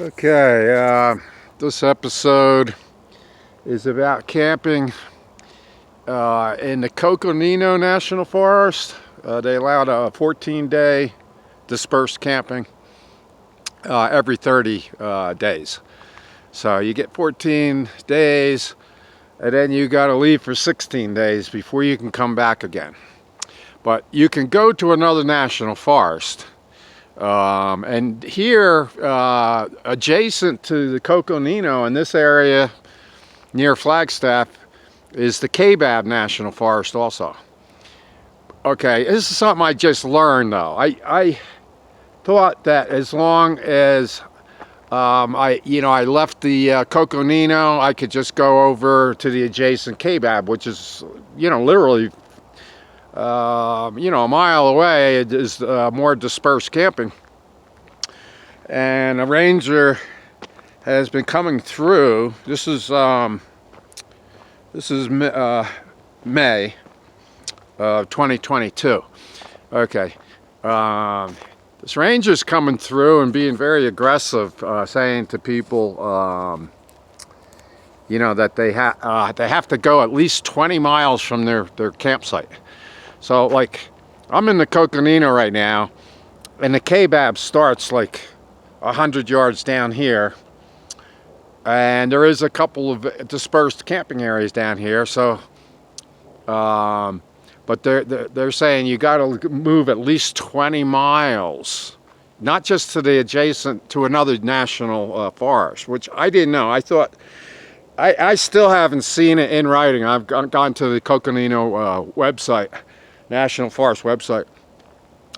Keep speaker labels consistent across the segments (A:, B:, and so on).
A: Okay, this episode is about camping in the Coconino National Forest. They allowed a 14-day dispersed camping every 30 days. So you get 14 days, and then you got to leave for 16 days before you can come back again. But you can go to another national forest. And here, adjacent to the Coconino in this area near Flagstaff, is the Kaibab National Forest also. Okay, this is something I just learned though. I thought that as long as I left the Coconino, I could just go over to the adjacent Kaibab, which is, literally a mile away. It is more dispersed camping, and a ranger has been coming through. This is May of 2022. Okay, this ranger's coming through and being very aggressive, saying to people, that they have to go at least 20 miles from their campsite. So, like, I'm in the Coconino right now, and the Kaibab starts like 100 yards down here, and there is a couple of dispersed camping areas down here. So, but they're saying you got to move at least 20 miles, not just to the adjacent to another national forest, which I didn't know. I thought. I still haven't seen it in writing. I've gone to the Coconino website, National Forest website,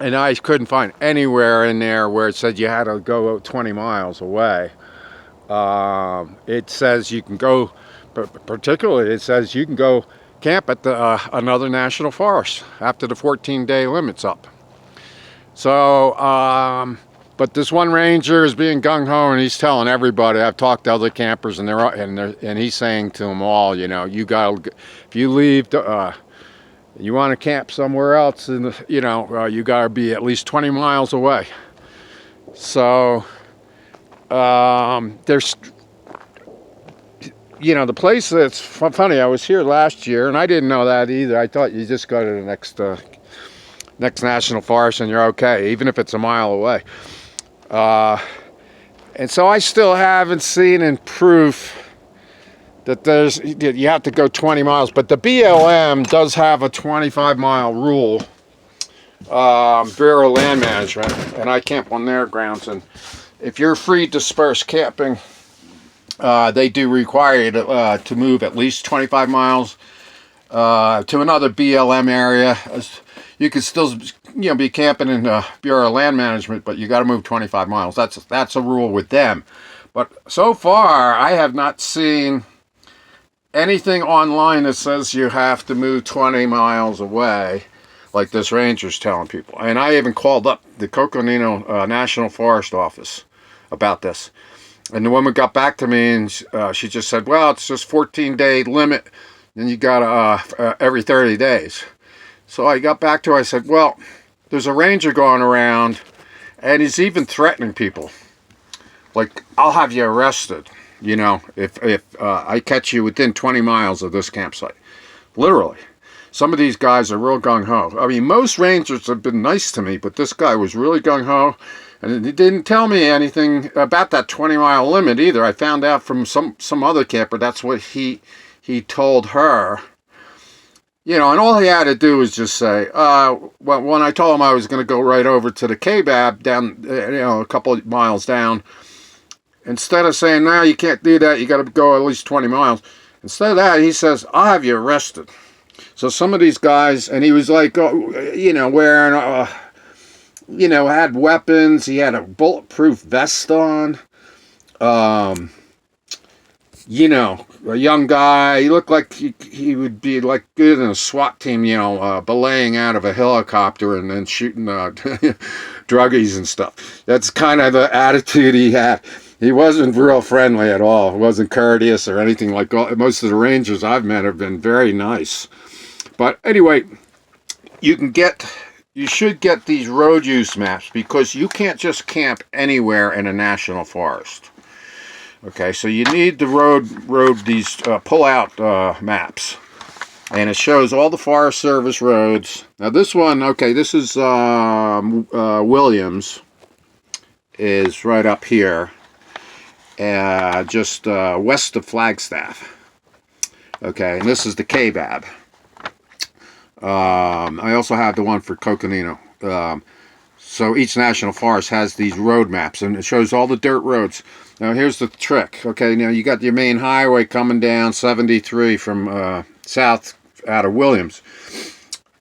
A: and I couldn't find anywhere in there where it said you had to go 20 miles away. It says you can go, particularly it says you can go camp at another national forest after the 14-day limit's up. So, but this one ranger is being gung-ho, and he's telling everybody. I've talked to other campers, and he's saying to them all, you gotta, if you leave, you want to camp somewhere else, and you gotta be at least 20 miles away. So there's, the place that's funny. I was here last year, and I didn't know that either. I thought you just go to the next national forest, and you're okay, even if it's a mile away. And so I still haven't seen in proof that you have to go 20 miles, but the BLM does have a 25-mile rule, Bureau of Land Management, and I camp on their grounds. And if you're free dispersed camping, they do require you to move at least 25 miles to another BLM area. You could still, be camping in Bureau of Land Management, but you got to move 25 miles. That's a rule with them. But so far, I have not seen anything online that says you have to move 20 miles away, like this ranger's telling people. And I even called up the Coconino National Forest office about this. And the woman got back to me, and she just said, well, it's just 14-day limit, and you got every 30 days. So I got back to her, I said, well, there's a ranger going around, and he's even threatening people. Like, I'll have you arrested, if I catch you within 20 miles of this campsite. Literally. Some of these guys are real gung-ho. I mean, most rangers have been nice to me, but this guy was really gung-ho, and he didn't tell me anything about that 20-mile limit either. I found out from some other camper that's what he told her. And all he had to do was just say, well, when I told him I was going to go right over to the Kaibab down, a couple of miles down, instead of saying, no, you can't do that, you got to go at least 20 miles. Instead of that, he says, I'll have you arrested. So some of these guys, and he was like, wearing, had weapons. He had a bulletproof vest on. A young guy. He looked like he would be like good in a SWAT team, belaying out of a helicopter and then shooting druggies and stuff. That's kind of the attitude he had. He wasn't real friendly at all. He wasn't courteous or anything like most of the rangers I've met have been very nice. But anyway, you can get you should get these road use maps, because you can't just camp anywhere in a national forest. Okay, so you need the these pull-out maps, and it shows all the Forest Service roads. Now this one, okay, this is Williams, is right up here, just west of Flagstaff. Okay, and this is the KBAB. I also have the one for Coconino. So each national forest has these road maps, and it shows all the dirt roads. Now here's the trick. Okay, now you got your main highway coming down 73 from south out of Williams.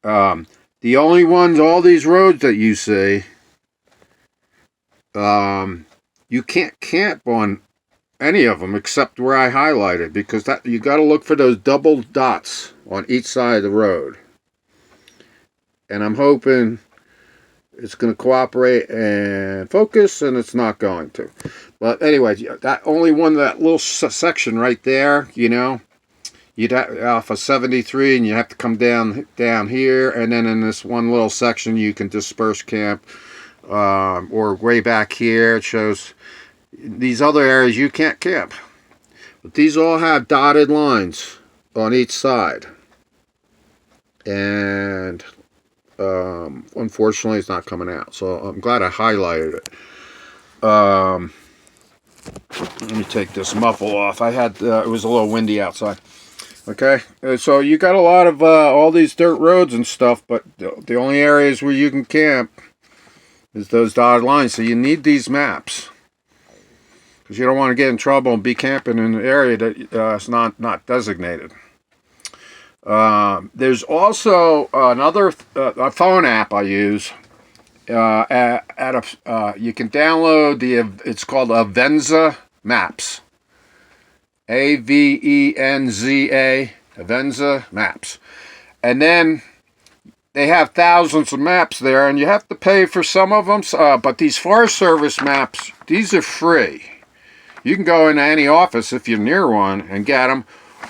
A: The only ones, all these roads that you see, you can't camp on any of them except where I highlighted, because that you got to look for those double dots on each side of the road. And I'm hoping it's going to cooperate and focus, and it's not going to. But anyway, that only one, that little section right there, you know, you'd have off of 73, and you have to come down here, and then in this one little section you can disperse camp, or way back here it shows these other areas you can't camp. But these all have dotted lines on each side, and unfortunately it's not coming out, so I'm glad I highlighted it. Let me take this muffle off. I had it was a little windy outside. Okay, so you got a lot of all these dirt roads and stuff, but the only areas where you can camp is those dotted lines. So you need these maps, because you don't want to get in trouble and be camping in an area that is not designated. There's also another a phone app I use. You can download it's called Avenza Maps. Avenza, Avenza Maps. And then they have thousands of maps there, and you have to pay for some of them. But these Forest Service maps, these are free. You can go into any office if you're near one and get them,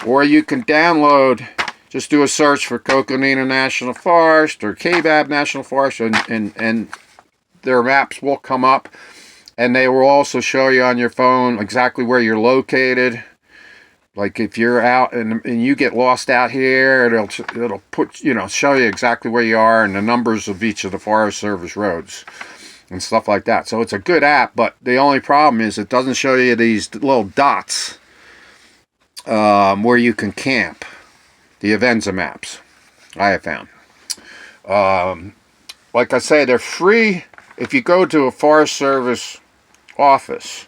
A: or you can download. Just do a search for Coconino National Forest or KBAB National Forest, and their maps will come up, and they will also show you on your phone exactly where you're located. Like if you're out and you get lost out here, it'll put, you know, show you exactly where you are and the numbers of each of the Forest Service roads and stuff like that. So it's a good app, but the only problem is it doesn't show you these little dots where you can camp. The Avenza maps, I have found. Like I say, they're free. If you go to a Forest Service office,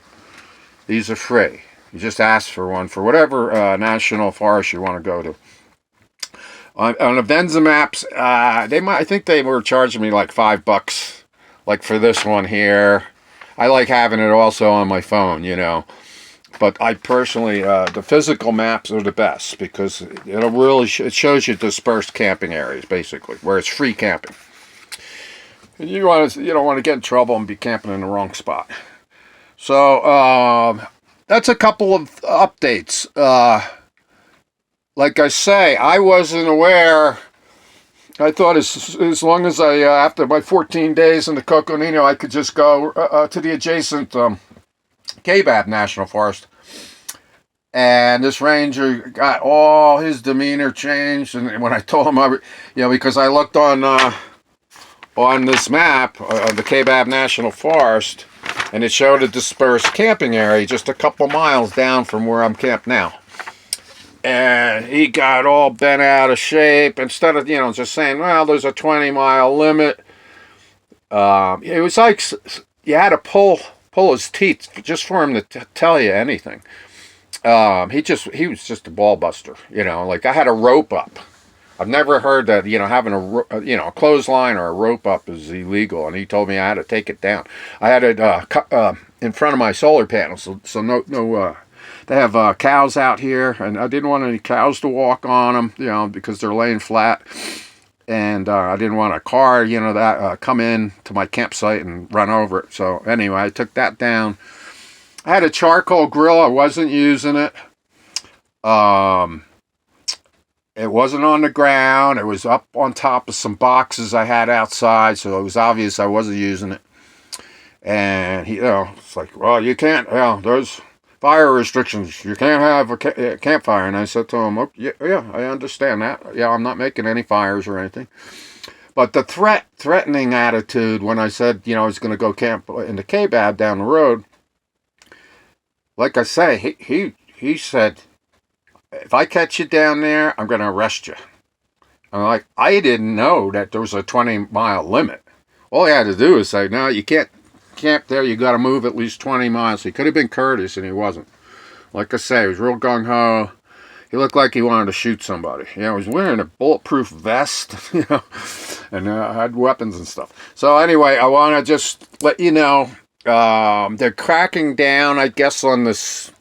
A: these are free. You just ask for one for whatever national forest you want to go to. On Avenza maps, I think they were charging me like $5, like for this one here. I like having it also on my phone, you know. But I personally, the physical maps are the best, because it'll really it shows you dispersed camping areas, basically, where it's free you don't want to get in trouble and be camping in the wrong spot. So that's a couple of updates. Like I say, I wasn't aware. I thought as long as I after my 14 days in the Coconino, I could just go to the adjacent KBAB National Forest, and this ranger got all his demeanor changed. And when I told him, because I looked on this map of the KBAB National Forest, and it showed a dispersed camping area just a couple miles down from where I'm camped now, and he got all bent out of shape. Instead of just saying, well, there's a 20-mile limit, it was like you had to pull his teeth just for him to tell you anything. He was just a ball buster, like I had a rope up. I've never heard that, having a clothesline or a rope up is illegal, and he told me I had to take it down. I had it in front of my solar panels, so no they have cows out here, and I didn't want any cows to walk on them, because they're laying flat. And I didn't want a car, that come in to my campsite and run over it. So anyway, I took that down. I had a charcoal grill. I wasn't using it. It wasn't on the ground. It was up on top of some boxes I had outside, so it was obvious I wasn't using it. And he, it's like, well, you can't. There's fire restrictions. You can't have a campfire. And I said to him, oh, yeah, I understand that. Yeah, I'm not making any fires or anything. But the threatening attitude when I said, I was going to go camp in the K-Bab down the road, like I say, he said, if I catch you down there, I'm going to arrest you. I'm like, I didn't know that there was a 20-mile limit. All he had to do is say, no, you can't camp there. You got to move at least 20 miles. He could have been courteous, and he wasn't. Like I say, he was real gung-ho. He looked like he wanted to shoot somebody. He was wearing a bulletproof vest, and had weapons and stuff. So anyway, I want to just let you know, they're cracking down, I guess, on this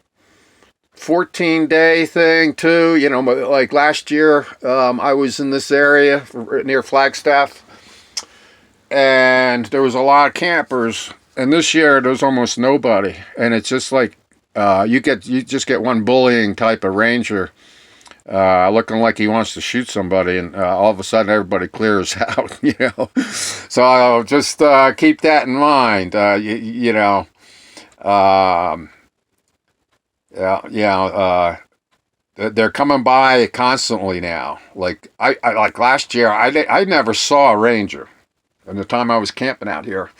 A: 14-day thing too. Like last year, I was in this area near Flagstaff, and there was a lot of campers. And this year, there's almost nobody. And it's just like you just get one bullying type of ranger looking like he wants to shoot somebody, and all of a sudden everybody clears out. So I'll just keep that in mind. They're coming by constantly now. Like I like last year, I never saw a ranger. And the time I was camping out here,